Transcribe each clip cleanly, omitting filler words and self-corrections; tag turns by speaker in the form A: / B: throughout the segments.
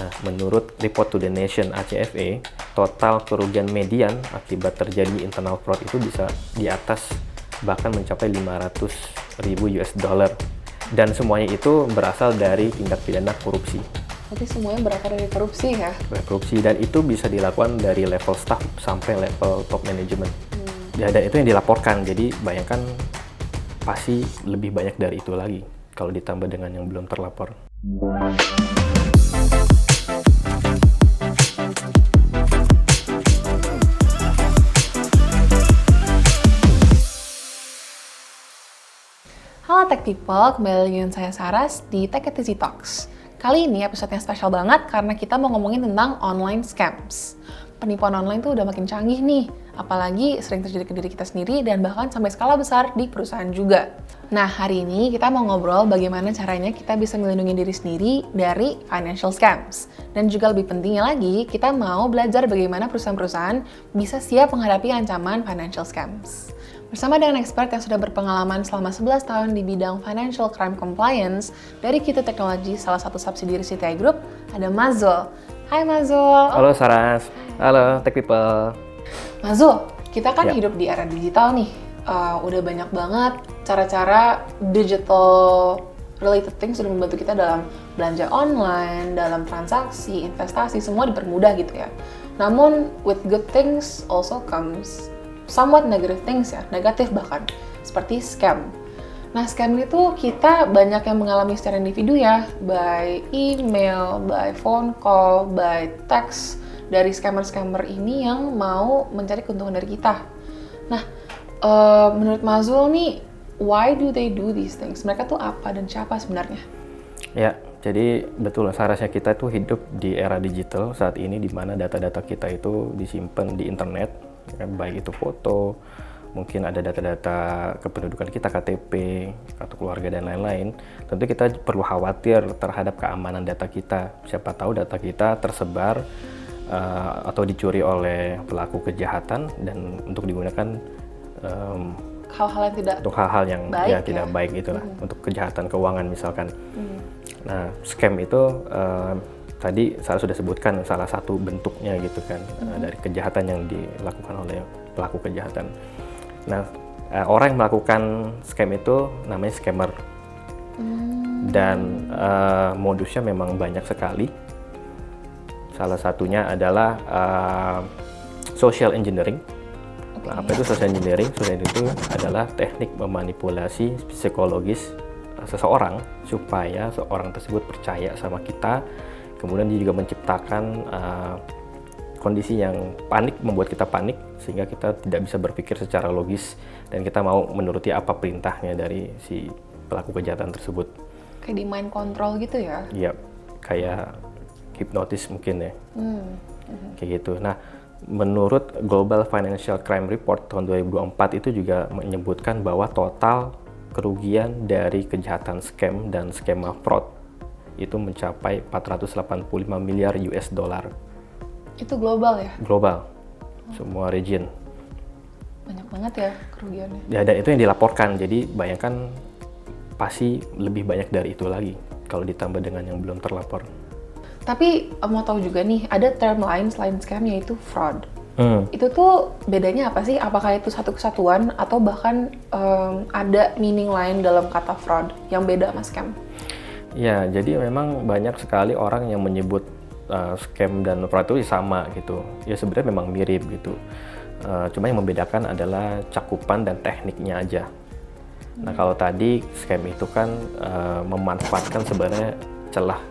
A: Nah, menurut Report to the Nation ACFA, total kerugian median akibat terjadi internal fraud itu bisa di atas bahkan mencapai 500.000 US dollar. Dan semuanya itu berasal dari tindak pidana korupsi.
B: Berarti semuanya berakar dari korupsi ya?
A: Korupsi, dan itu bisa dilakukan dari level staff sampai level top management. Dan itu yang dilaporkan, jadi bayangkan pasti lebih banyak dari itu lagi kalau ditambah dengan yang belum terlapor.
B: Halo Tech People, kembali lagi dengan saya Saras di Tech Easy Talks. Kali ini episode-nya spesial banget karena kita mau ngomongin tentang online scams. Penipuan online tuh udah makin canggih nih, apalagi sering terjadi ke diri kita sendiri dan bahkan sampai skala besar di perusahaan juga. Nah, hari ini kita mau ngobrol bagaimana caranya kita bisa melindungi diri sendiri dari financial scams. Dan juga lebih pentingnya lagi, kita mau belajar bagaimana perusahaan-perusahaan bisa siap menghadapi ancaman financial scams. Bersama dengan expert yang sudah berpengalaman selama 11 tahun di bidang financial crime compliance dari Kita Technology, salah satu subsidiary CTI Group, ada Mazul. Hai Mazul.
A: Halo Saras, halo Tech People.
B: Mazul, kita kan
A: Ya.
B: hidup di era digital nih. Udah banyak banget cara-cara digital related things sudah membantu kita dalam belanja online, dalam transaksi, investasi, semua dipermudah gitu ya. Namun, with good things also comes somewhat negative things ya, negatif bahkan, seperti scam. Nah, scam itu kita banyak yang mengalami secara individu ya, by email, by phone call, by text, dari scammer-scammer ini yang mau mencari keuntungan dari kita. Nah, menurut Mazul nih, why do they do these things? Mereka tuh apa dan siapa sebenarnya?
A: Ya, jadi betul seharusnya kita tuh hidup di era digital saat ini di mana data-data kita itu disimpan di internet. Kan, baik itu foto, mungkin ada data-data kependudukan kita, KTP, kartu keluarga, dan lain-lain. Tentu kita perlu khawatir terhadap keamanan data kita. Siapa tahu data kita tersebar atau dicuri oleh pelaku kejahatan dan untuk digunakan
B: Hal-hal yang tidak
A: untuk hal-hal yang
B: baik,
A: tidak baik itulah, untuk kejahatan keuangan misalkan. Nah, scam itu tadi saya sudah sebutkan salah satu bentuknya gitu kan, dari kejahatan yang dilakukan oleh pelaku kejahatan. Nah, orang yang melakukan scam itu namanya scammer. Dan modusnya memang banyak sekali. Salah satunya adalah social engineering. Nah, apa itu social engineering? Social engineering itu adalah teknik memanipulasi psikologis seseorang supaya seorang tersebut percaya sama kita. Kemudian dia juga menciptakan kondisi yang panik, membuat kita panik sehingga kita tidak bisa berpikir secara logis dan kita mau menuruti apa perintahnya dari si pelaku kejahatan tersebut.
B: kayak di mind control gitu ya?
A: Iya, kayak hipnotis mungkin ya. Kayak gitu. Nah, menurut Global Financial Crime Report tahun 2024 itu juga menyebutkan bahwa total kerugian dari kejahatan scam dan skema fraud itu mencapai 485 miliar US dollar.
B: Itu global ya?
A: Global, semua region.
B: Banyak banget ya kerugiannya.
A: Ya, dan itu yang dilaporkan, jadi bayangkan pasti lebih banyak dari itu lagi kalau ditambah dengan yang belum terlapor.
B: Tapi mau tahu juga nih, ada term lain selain scam yaitu fraud. Itu tuh bedanya apa sih? Apakah itu satu kesatuan atau bahkan ada meaning lain dalam kata fraud yang beda sama scam?
A: Ya, jadi memang banyak sekali orang yang menyebut scam dan fraud itu sama gitu. Ya sebenarnya memang mirip gitu. Cuma yang membedakan adalah cakupan dan tekniknya aja. Nah, kalau tadi scam itu kan memanfaatkan sebenarnya celah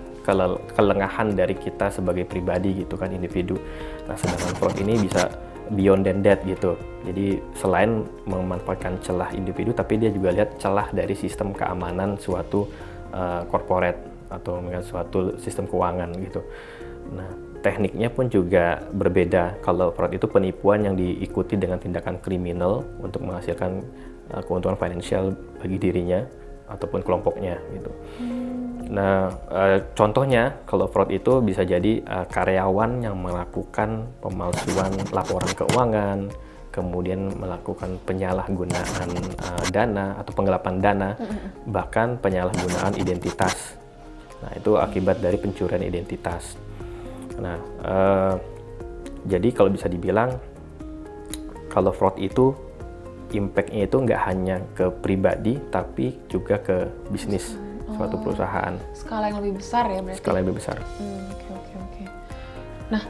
A: kelengahan dari kita sebagai pribadi gitu kan, individu. Nah, sedangkan fraud ini bisa beyond than that gitu. Jadi selain memanfaatkan celah individu, tapi dia juga lihat celah dari sistem keamanan suatu corporate atau suatu sistem keuangan gitu. Nah, tekniknya pun juga berbeda. Kalau fraud itu penipuan yang diikuti dengan tindakan kriminal untuk menghasilkan keuntungan finansial bagi dirinya ataupun kelompoknya gitu. Nah, contohnya kalau fraud itu bisa jadi karyawan yang melakukan pemalsuan laporan keuangan, kemudian melakukan penyalahgunaan dana atau penggelapan dana, bahkan penyalahgunaan identitas. Nah, itu akibat dari pencurian identitas. Nah, jadi kalau bisa dibilang, kalau fraud itu impact-nya itu nggak hanya ke pribadi, tapi juga ke bisnis suatu perusahaan.
B: Skala yang lebih besar ya berarti?
A: Skala yang lebih besar.
B: Oke. Nah,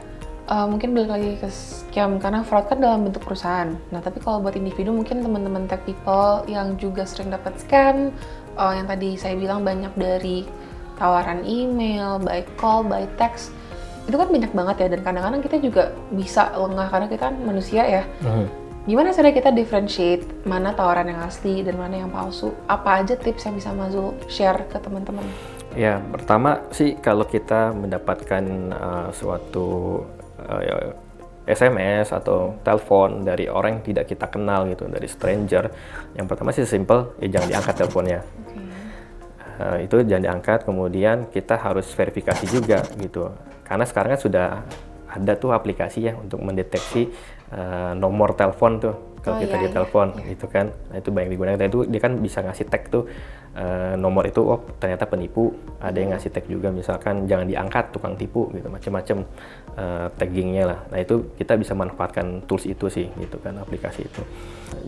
B: mungkin balik lagi ke scam, karena fraud kan dalam bentuk perusahaan. Nah, tapi kalau buat individu, mungkin teman-teman tech people yang juga sering dapat scam, yang tadi saya bilang banyak dari tawaran email, by call, by text, itu kan banyak banget ya, dan kadang-kadang kita juga bisa lengah karena kita kan manusia ya. Gimana cara kita differentiate mana tawaran yang asli dan mana yang palsu? Apa aja tips yang bisa Mazul share ke teman-teman?
A: Ya, pertama sih kalau kita mendapatkan suatu SMS atau telepon dari orang yang tidak kita kenal gitu, dari stranger, yang pertama sih simple, ya jangan diangkat teleponnya. Itu jangan diangkat, kemudian kita harus verifikasi juga gitu. Karena sekarang kan sudah ada tuh aplikasi ya untuk mendeteksi nomor telepon tuh kalau kita ditelepon gitu kan. Nah, itu banyak digunakan. Itu dia kan bisa ngasih tag tuh nomor itu, oh ternyata penipu. Ada yang ngasih tag juga, misalkan jangan diangkat, tukang tipu gitu, macam-macam taggingnya lah. Nah, itu kita bisa manfaatkan tools itu sih gitu kan, aplikasi itu.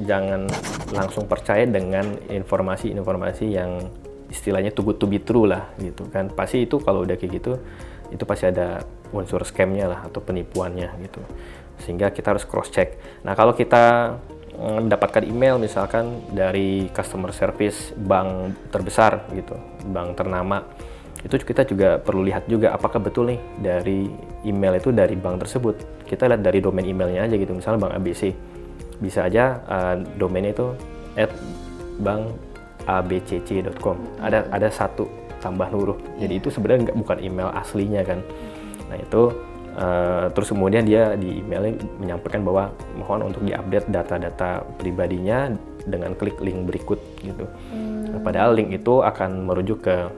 A: Jangan langsung percaya dengan informasi-informasi yang istilahnya too good to be true lah gitu kan. Pasti itu kalau udah kayak gitu, itu pasti ada unsur scamnya lah atau penipuannya gitu, sehingga kita harus cross check. Nah, kalau kita mendapatkan email misalkan dari customer service bank terbesar gitu, bank ternama, itu kita juga perlu lihat juga apakah betul nih dari email itu dari bank tersebut. Kita lihat dari domain emailnya aja gitu, misalnya bank ABC, bisa aja domainnya itu @bankabcc.com, ada satu tambah huruf, jadi itu sebenarnya bukan email aslinya kan. Nah, itu terus kemudian dia di emailnya menyampaikan bahwa mohon untuk diupdate data-data pribadinya dengan klik link berikut gitu. Nah, padahal link itu akan merujuk ke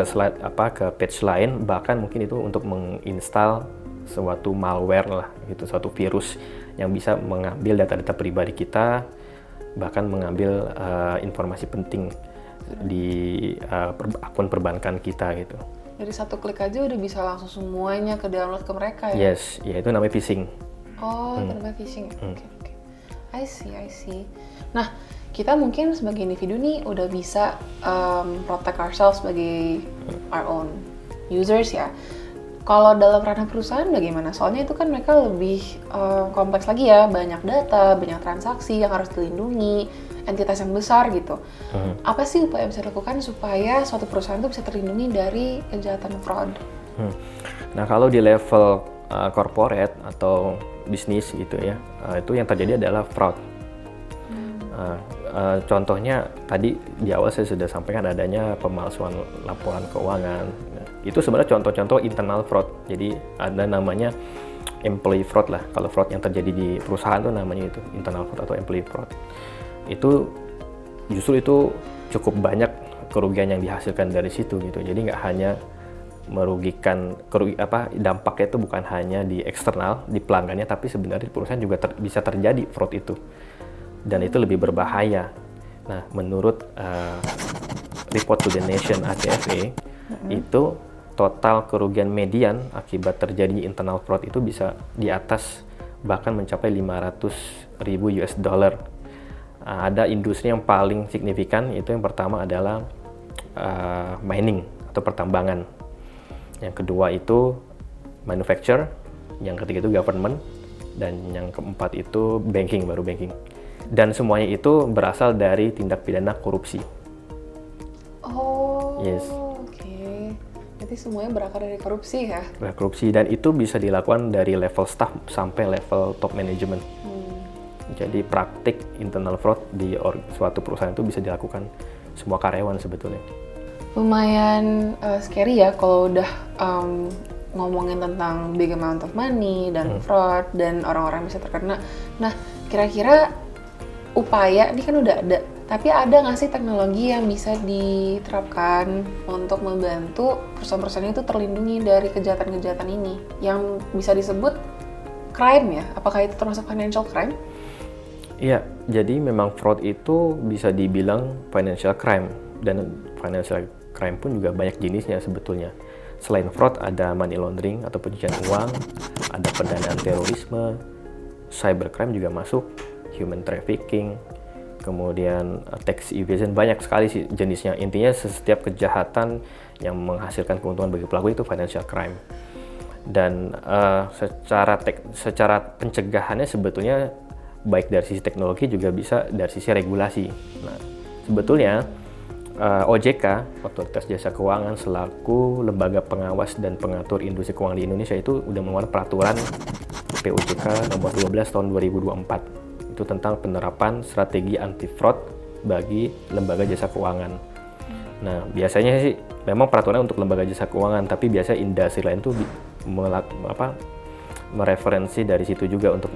A: slide ke page lain, bahkan mungkin itu untuk menginstal suatu malware lah gitu, suatu virus yang bisa mengambil data-data pribadi kita, bahkan mengambil informasi penting di akun perbankan kita gitu.
B: Dari satu klik aja udah bisa langsung semuanya ke download ke mereka ya?
A: Yes, ya itu namanya phishing.
B: Oh, itu namanya phishing ya? Oke. I see. Nah, kita mungkin sebagai individu nih udah bisa protect ourselves sebagai our own users ya. Kalau dalam ranah perusahaan bagaimana? Soalnya itu kan mereka lebih kompleks lagi ya, banyak data, banyak transaksi yang harus dilindungi, entitas yang besar gitu. Apa sih upaya yang bisa dilakukan supaya suatu perusahaan itu bisa terlindungi dari kejahatan fraud?
A: Nah, kalau di level corporate atau bisnis gitu ya, itu yang terjadi adalah fraud. Contohnya tadi di awal saya sudah sampaikan adanya pemalsuan laporan keuangan. Itu sebenarnya contoh-contoh internal fraud. Jadi ada namanya employee fraud lah. Kalau fraud yang terjadi di perusahaan itu namanya itu internal fraud atau employee fraud. Itu justru itu cukup banyak kerugian yang dihasilkan dari situ gitu. Jadi nggak hanya merugikan dampaknya itu bukan hanya di eksternal, di pelanggannya, tapi sebenarnya di perusahaan juga bisa terjadi fraud itu. Dan itu lebih berbahaya. Nah, menurut Report to the Nation ACFE, itu total kerugian median akibat terjadinya internal fraud itu bisa di atas, bahkan mencapai 500.000 US dollar. Ada industri yang paling signifikan, itu yang pertama adalah mining atau pertambangan. Yang kedua itu manufacture, yang ketiga itu government, dan yang keempat itu banking, baru banking. Dan semuanya itu berasal dari tindak pidana korupsi.
B: Oh,
A: yes.
B: Oke. Jadi semuanya berakar dari korupsi ya?
A: Korupsi, dan itu bisa dilakukan dari level staff sampai level top management. Jadi praktik internal fraud di suatu perusahaan itu bisa dilakukan semua karyawan sebetulnya.
B: Lumayan scary ya kalau udah ngomongin tentang big amount of money dan fraud dan orang-orang bisa terkena. Nah, kira-kira upaya ini kan udah ada, tapi ada nggak sih teknologi yang bisa diterapkan untuk membantu perusahaan-perusahaan itu terlindungi dari kejahatan-kejahatan ini yang bisa disebut crime ya? Apakah itu termasuk financial crime?
A: Iya, jadi memang fraud itu bisa dibilang financial crime, dan financial crime pun juga banyak jenisnya sebetulnya. Selain fraud, ada money laundering atau pencucian uang, ada pendanaan terorisme, cybercrime juga masuk, human trafficking, kemudian tax evasion, banyak sekali sih jenisnya. Intinya setiap kejahatan yang menghasilkan keuntungan bagi pelaku itu financial crime. Dan secara pencegahannya sebetulnya baik dari sisi teknologi juga bisa dari sisi regulasi. Nah, sebetulnya OJK, Otoritas Jasa Keuangan, selaku lembaga pengawas dan pengatur industri keuangan di Indonesia itu udah mengeluarkan peraturan POJK nomor 12 tahun 2024. Itu tentang penerapan strategi anti fraud bagi lembaga jasa keuangan. Nah, biasanya sih memang peraturan untuk lembaga jasa keuangan, tapi biasanya industri lain tuh mereferensi dari situ juga untuk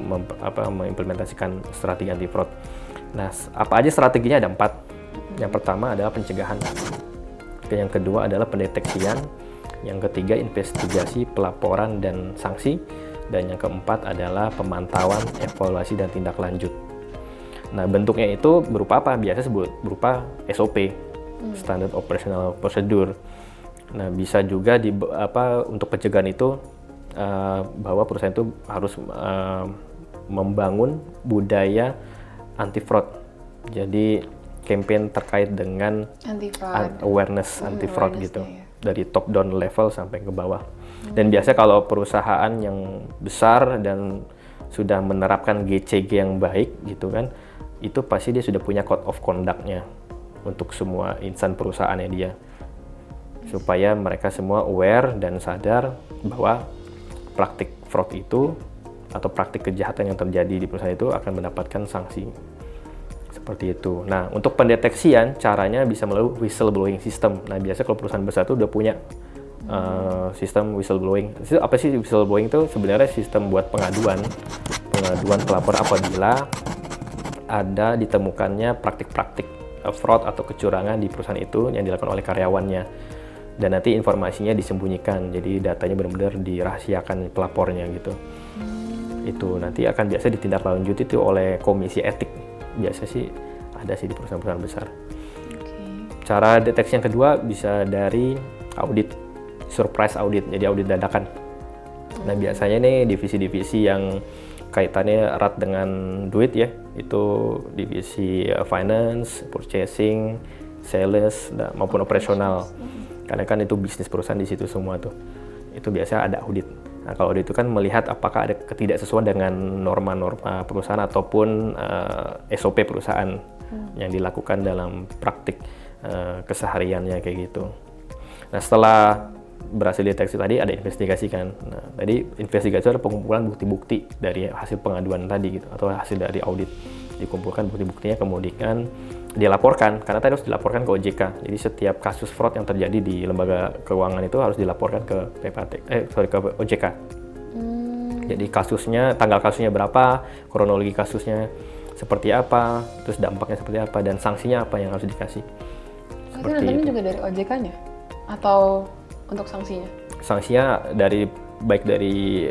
A: mengimplementasikan strategi anti fraud. Nah, apa aja strateginya? Ada 4. Yang pertama adalah pencegahan, yang kedua adalah pendeteksian, yang ketiga investigasi, pelaporan, dan sanksi, dan yang keempat adalah pemantauan, evaluasi, dan tindak lanjut. Nah, bentuknya itu berupa apa? Biasa berupa SOP, Standard Operational Procedure. Nah, bisa juga untuk pencegahan itu bahwa perusahaan itu harus membangun budaya anti fraud. Jadi campaign terkait dengan awareness anti fraud gitu, dari top down level sampai ke bawah. Dan biasanya kalau perusahaan yang besar dan sudah menerapkan GCG yang baik gitu kan, itu pasti dia sudah punya code of conduct-nya untuk semua insan perusahaannya dia, supaya mereka semua aware dan sadar bahwa praktik fraud itu atau praktik kejahatan yang terjadi di perusahaan itu akan mendapatkan sanksi. Seperti itu. Nah, untuk pendeteksian caranya bisa melalui whistleblowing system. Nah, biasanya kalau perusahaan besar itu udah punya sistem whistleblowing. Apa sih whistleblowing itu? Sebenarnya sistem buat pengaduan pelapor apabila ada ditemukannya praktik-praktik fraud atau kecurangan di perusahaan itu yang dilakukan oleh karyawannya. Dan nanti informasinya disembunyikan. Jadi datanya benar-benar dirahasiakan pelapornya gitu. Itu nanti akan biasa ditindaklanjuti itu oleh komisi etik. Biasa sih ada sih di perusahaan-perusahaan besar. Cara deteksi yang kedua bisa dari audit, surprise audit, jadi audit dadakan. Nah, biasanya nih divisi-divisi yang kaitannya erat dengan duit ya, itu divisi finance, purchasing, sales, maupun operasional. Karena kan itu bisnis perusahaan di situ semua tuh. Itu biasa ada audit. Nah, kalau audit itu kan melihat apakah ada ketidaksesuaian dengan norma-norma perusahaan ataupun SOP perusahaan yang dilakukan dalam praktik kesehariannya kayak gitu. Nah, setelah berhasil deteksi tadi ada investigasi kan. Nah, tadi investigasi adalah pengumpulan bukti-bukti dari hasil pengaduan tadi gitu, atau hasil dari audit. Dikumpulkan bukti-buktinya kemudian dilaporkan, karena tadi harus dilaporkan ke OJK. Jadi setiap kasus fraud yang terjadi di lembaga keuangan itu harus dilaporkan ke ke OJK. Jadi kasusnya, tanggal kasusnya berapa, kronologi kasusnya seperti apa, terus dampaknya seperti apa, dan sanksinya apa yang harus dikasih.
B: Seperti itu. Juga dari OJK-nya? Atau untuk sanksinya? Sanksinya
A: baik dari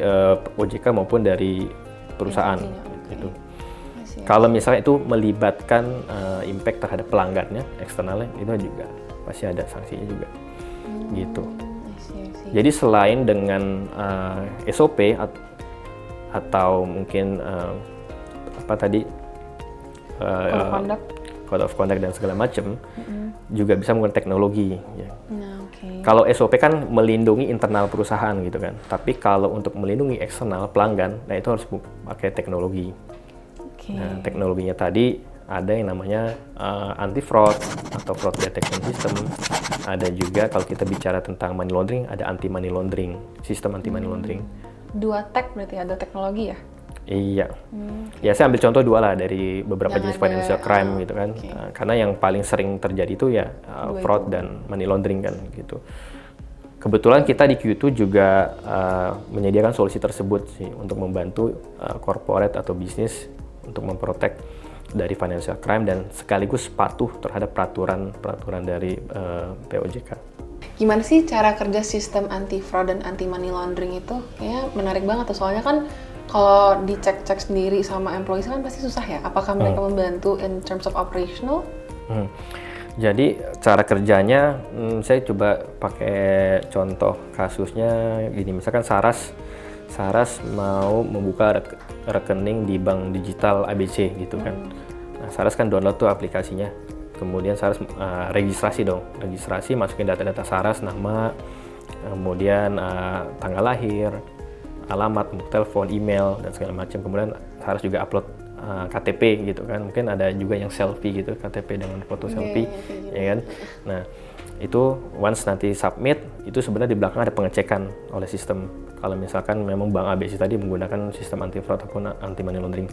A: OJK maupun dari perusahaan. Itu. Kalau misalnya itu melibatkan impact terhadap pelanggannya, eksternalnya, itu juga pasti ada sanksinya juga, gitu. Jadi selain dengan SOP atau mungkin code of conduct dan segala macam, juga bisa menggunakan teknologi. Ya. Kalau SOP kan melindungi internal perusahaan gitu kan, tapi kalau untuk melindungi eksternal pelanggan, nah itu harus pakai teknologi. Nah, teknologinya tadi ada yang namanya anti fraud atau fraud detection system. Ada juga kalau kita bicara tentang money laundering, ada anti money laundering, sistem anti money laundering.
B: Dua tech berarti, ada teknologi ya?
A: Iya. Ya saya ambil contoh dua lah dari beberapa jenis financial crime gitu kan. Karena yang paling sering terjadi itu ya fraud dan money laundering kan gitu. Kebetulan kita di Q2 juga menyediakan solusi tersebut sih untuk membantu corporate atau bisnis untuk memprotek dari financial crime dan sekaligus patuh terhadap peraturan dari POJK.
B: Gimana sih cara kerja sistem anti fraud dan anti money laundering itu? Kayaknya menarik banget tuh, soalnya kan kalau dicek-cek sendiri sama employees kan pasti susah ya. Apakah mereka membantu in terms of operational?
A: Jadi cara kerjanya, saya coba pakai contoh kasusnya gini, misalkan Saras mau membuka rekening di bank digital ABC gitu kan. Nah, Saras kan download tuh aplikasinya. Kemudian Saras registrasi, masukin data-data Saras, nama, kemudian tanggal lahir, alamat, telepon, email, dan segala macam. Kemudian Saras juga upload KTP gitu kan, mungkin ada juga yang selfie gitu, KTP dengan foto selfie, ya kan. Nah, itu once nanti submit, itu sebenarnya di belakang ada pengecekan oleh sistem. Kalau misalkan memang Bank ABC tadi menggunakan sistem anti fraud ataupun anti money laundering,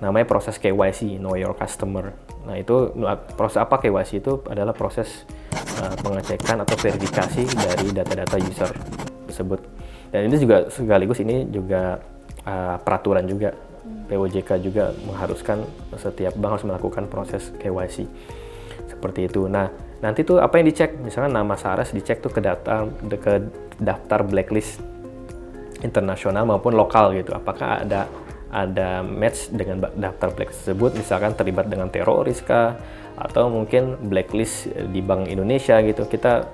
A: namanya proses KYC, Know Your Customer. Nah, itu proses apa KYC? Itu adalah proses pengecekan atau verifikasi dari data-data user tersebut. Dan ini juga sekaligus ini juga peraturan juga. POJK juga mengharuskan setiap bank harus melakukan proses KYC seperti itu. Nah, nanti tuh apa yang dicek? Misalkan nama Saras dicek tuh ke daftar blacklist internasional maupun lokal gitu. Apakah ada match dengan daftar blacklist tersebut? Misalkan terlibat dengan teroris kah? Atau mungkin blacklist di Bank Indonesia gitu. Kita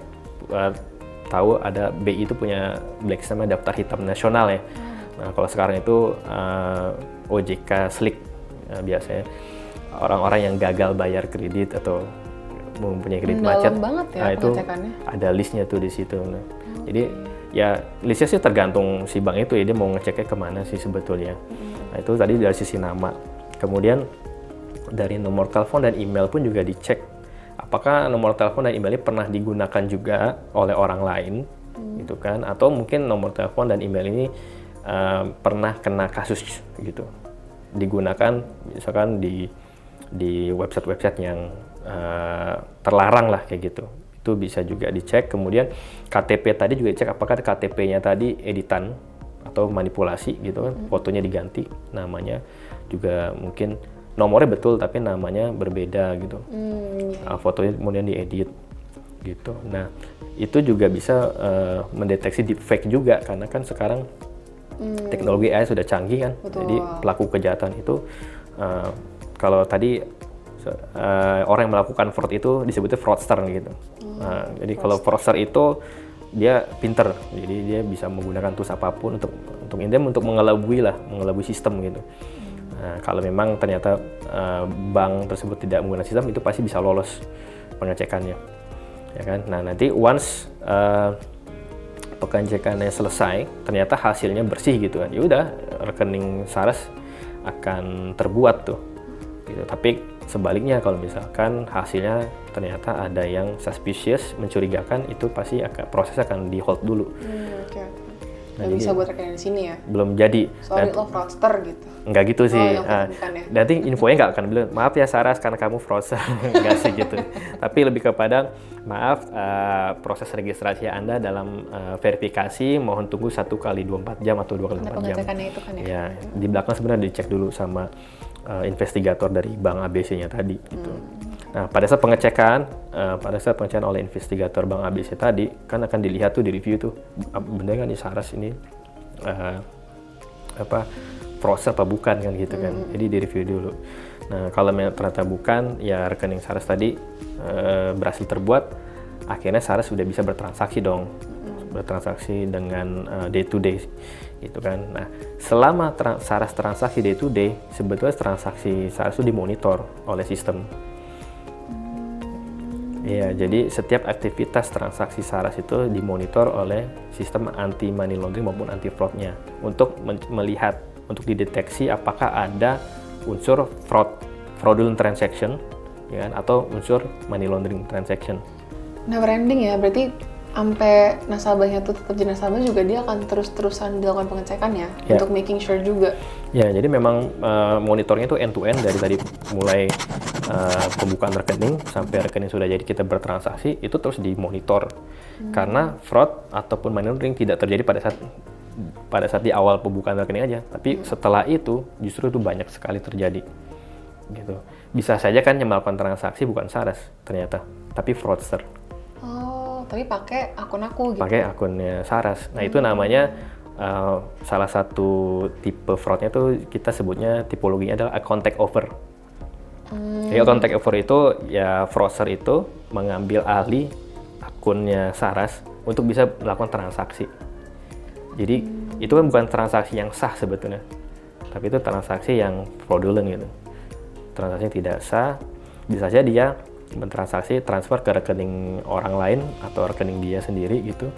A: tahu ada BI itu punya blacklist namanya daftar hitam nasional ya. Nah, kalau sekarang itu OJK Slick, biasanya orang-orang yang gagal bayar kredit atau mempunyai kredit macet.
B: Banget ya,
A: nah itu ada listnya tuh di situ. Nah, jadi ya listnya sih tergantung si bank itu ya, dia mau ngeceknya kemana sih sebetulnya. Nah, itu tadi dari sisi nama. Kemudian dari nomor telepon dan email pun juga dicek apakah nomor telepon dan emailnya pernah digunakan juga oleh orang lain, gitu kan? Atau mungkin nomor telepon dan email ini pernah kena kasus gitu, digunakan misalkan di website-website yang terlarang lah kayak gitu. Itu bisa juga dicek. Kemudian KTP tadi juga dicek apakah KTP-nya tadi editan atau manipulasi gitu kan, fotonya diganti, namanya juga mungkin nomornya betul tapi namanya berbeda gitu. Fotonya kemudian diedit gitu. Nah, itu juga bisa mendeteksi deepfake juga, karena kan sekarang teknologi AI sudah canggih kan.
B: Betul.
A: Jadi pelaku kejahatan itu kalau tadi orang yang melakukan fraud itu disebutnya fraudster gitu. Jadi kalau fraudster itu dia pinter, jadi dia bisa menggunakan tools apapun untuk mengelabui sistem gitu. Nah, kalau memang ternyata bank tersebut tidak menggunakan sistem, itu pasti bisa lolos pengecekannya, ya kan. Nah, nanti once pengecekannya selesai, ternyata hasilnya bersih gitu kan, ya udah rekening Saras akan terbuat tuh gitu. Tapi sebaliknya kalau misalkan hasilnya ternyata ada yang suspicious, mencurigakan, itu pasti proses akan di hold dulu.
B: Nggak bisa buat rekening di sini ya?
A: Belum jadi.
B: Sorry lo fraudster gitu?
A: Enggak gitu sih.
B: Ya.
A: Nanti infonya nggak akan bilang, maaf ya Saras karena kamu fraudster. Enggak sih gitu. Tapi lebih kepada, maaf proses registrasi Anda dalam verifikasi mohon tunggu 1x24 jam atau 2x24 jam.
B: Pengecekannya itu kan ya?
A: Ya, di belakang sebenarnya dicek dulu sama investigator dari Bank ABC-nya tadi gitu. Nah, pada saat pengecekan oleh investigator Bank ABC tadi, kan akan dilihat tuh di review tuh, bener kan nih Saras ini proses apa bukan kan gitu kan. Jadi di review dulu. Nah, kalau ternyata bukan, ya rekening Saras tadi berhasil terbuat, akhirnya Saras sudah bisa bertransaksi dong. Bertransaksi dengan day to day gitu kan. Nah, selama Saras transaksi day to day, sebetulnya transaksi Saras itu dimonitor oleh sistem. Iya, jadi setiap aktivitas transaksi Saras itu dimonitor oleh sistem anti money laundering maupun anti fraud-nya untuk melihat, untuk dideteksi apakah ada unsur fraudulent transaction, ya kan, atau unsur money laundering transaction.
B: Never ending ya, berarti sampai nasabahnya tuh tetap jadi nasabah juga dia akan terus-terusan dilakukan pengecekan ya, untuk making sure juga. Ya,
A: jadi memang monitornya itu end to end dari tadi mulai pembukaan rekening sampai rekening sudah jadi kita bertransaksi, itu terus dimonitor. Karena fraud ataupun money laundering tidak terjadi pada saat di awal pembukaan rekening aja, tapi setelah itu justru itu banyak sekali terjadi. Gitu. Bisa saja kan yang melakukan transaksi bukan Saras ternyata, tapi fraudster.
B: Tapi pakai akun aku gitu.
A: Pakai akunnya Saras. Nah, itu namanya salah satu tipe fraudnya tuh kita sebutnya tipologinya adalah account takeover. Jadi account takeover itu ya fraudster itu mengambil alih akunnya Saras untuk bisa melakukan transaksi. Jadi itu kan bukan transaksi yang sah sebetulnya, tapi itu transaksi yang fraudulent gitu. Transaksi yang tidak sah, bisa saja dia mentransaksi transfer ke rekening orang lain atau rekening dia sendiri gitu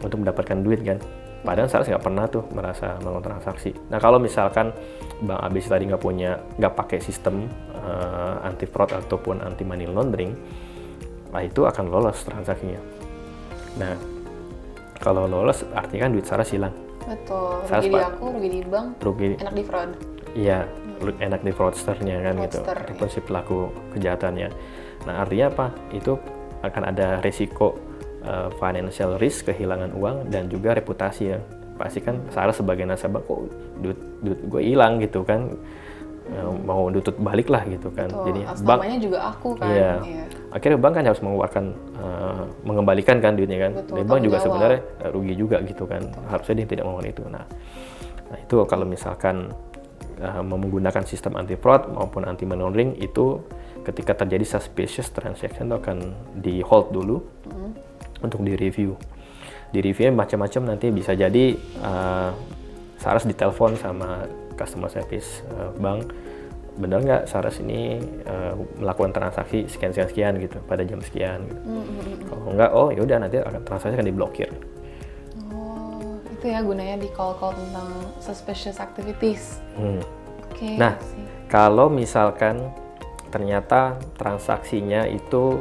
A: untuk mendapatkan duit kan. Padahal Saras nggak pernah tuh merasa melakukan transaksi. Nah kalau misalkan Bang Abis tadi nggak pakai sistem anti fraud ataupun anti money laundering, nah itu akan lolos transaksinya. Nah kalau lolos artinya kan duit Saras hilang.
B: Betul,
A: Saras
B: rugi di aku, rugi di bank,
A: rugi.
B: enak di fraud.
A: Iya, enak di fraudsternya kan
B: Fraudster,
A: gitu, ataupun si pelaku kejahatannya. Nah artinya apa? Itu akan ada resiko financial risk, kehilangan uang dan juga reputasi ya. Pasti kan Saras sebagai nasabah kok duit gue hilang gitu kan, mau nutut balik lah gitu kan.
B: Betul,
A: Jadi
B: bank juga aku kan.
A: iya. Akhirnya bank kan harus mengeluarkan mengembalikan kan duitnya kan.
B: Betul,
A: Dan bank juga
B: tanggung
A: sebenarnya rugi juga gitu kan. Harusnya dia tidak melakukan itu. Nah itu kalau misalkan menggunakan sistem anti fraud maupun anti money laundering itu ketika terjadi suspicious transaction itu akan di hold dulu untuk direview. Di reviewnya macam-macam, nanti bisa jadi Saras ditelepon sama customer service bank, benar nggak Saras ini melakukan transaksi sekian gitu pada jam sekian gitu. Kalau nggak, oh yaudah nanti transaksi akan diblokir.
B: Oh, itu ya gunanya di call-call tentang suspicious activities. Oke.
A: Nah, kalau misalkan ternyata transaksinya itu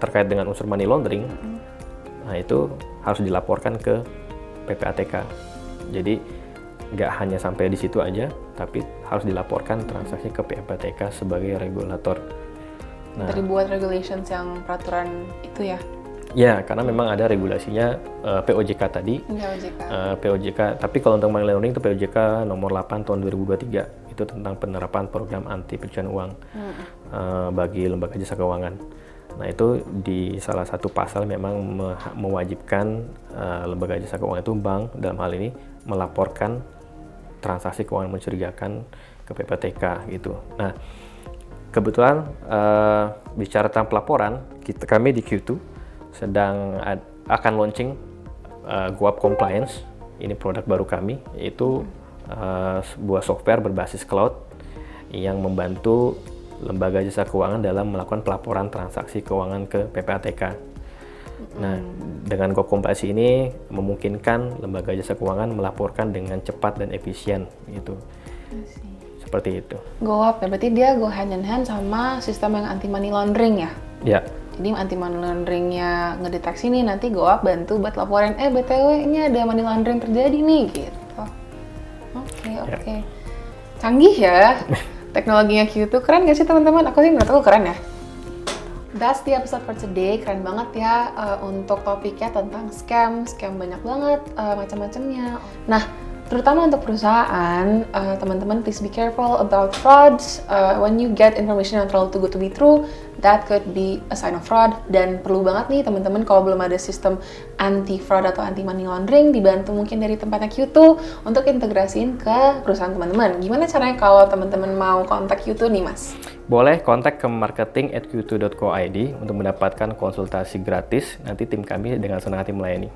A: terkait dengan unsur money laundering, nah itu harus dilaporkan ke PPATK. Jadi nggak hanya sampai di situ aja, tapi harus dilaporkan transaksi ke PPATK sebagai regulator.
B: Nah, dari buat regulations yang peraturan itu ya?
A: Ya, karena memang ada regulasinya POJK tadi. POJK, tapi kalau untuk money laundering itu POJK nomor 8 tahun 2023. Itu tentang penerapan program anti pencucian uang bagi lembaga jasa keuangan. Nah itu di salah satu pasal memang mewajibkan lembaga jasa keuangan itu bank dalam hal ini melaporkan transaksi keuangan mencurigakan ke PPATK gitu. Nah kebetulan bicara tentang pelaporan, kami di Q2 sedang akan launching GoUp Compliance. Ini produk baru kami, yaitu sebuah software berbasis cloud yang membantu lembaga jasa keuangan dalam melakukan pelaporan transaksi keuangan ke PPATK. Nah, dengan GoUp Compliance ini memungkinkan lembaga jasa keuangan melaporkan dengan cepat dan efisien gitu. Seperti itu.
B: GoUp ya, berarti dia go hand in hand sama sistem yang anti money laundering ya?
A: Ya.
B: Jadi anti money launderingnya ngedeteksi nih, nanti GoUp bantu buat laporin, BTW ini ada money laundering terjadi nih gitu. Oke. Canggih ya. Teknologinya Q2 keren gak sih teman-teman? Aku sih menurut aku keren ya. That's the episode for today. Keren banget ya untuk topiknya tentang scam banyak banget macam-macamnya. Nah, terutama untuk perusahaan, teman-teman please be careful about frauds. When you get information yang terlalu too good to be true, that could be a sign of fraud. Dan perlu banget nih teman-teman kalau belum ada sistem anti fraud atau anti money laundering, dibantu mungkin dari tempatnya Q2 untuk integrasiin ke perusahaan teman-teman. Gimana caranya kalau teman-teman mau kontak Q2 nih Mas?
A: Boleh kontak ke marketing@q2.co.id untuk mendapatkan konsultasi gratis. Nanti tim kami dengan senang hati melayani.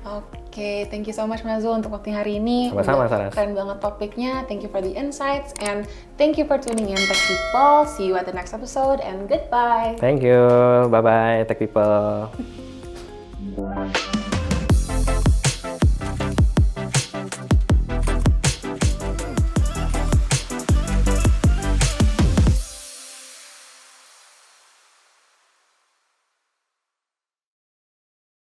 B: Oke, thank you so much Mazul untuk waktu hari ini.
A: Sama-sama, Saras.
B: Keren banget topiknya. Thank you for the insights and thank you for tuning in Tech People. See you at the next episode and goodbye.
A: Thank you. Bye-bye, Tech People.